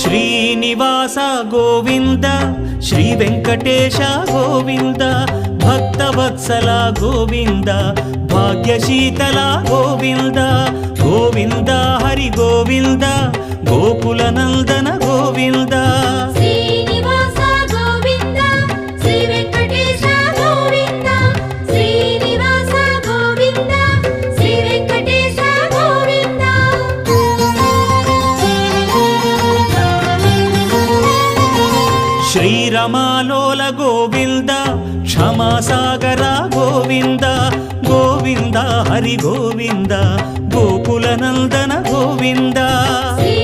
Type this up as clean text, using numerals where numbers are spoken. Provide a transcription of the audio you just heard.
Srinivasa Govinda Shri Venkatesha Govinda Bhaktavatsala Govinda భాగ్యశీతల Govinda Govinda Hari Govinda Gokula Nandana Govinda Srinivasa Govinda Shri Venkatesha Govinda Srinivasa Govinda Shri Venkatesha Govinda శ్రీరమాలోల Govinda క్షమాసాగర Govinda Govinda Hari Govinda Gokula Nandana Govinda Shri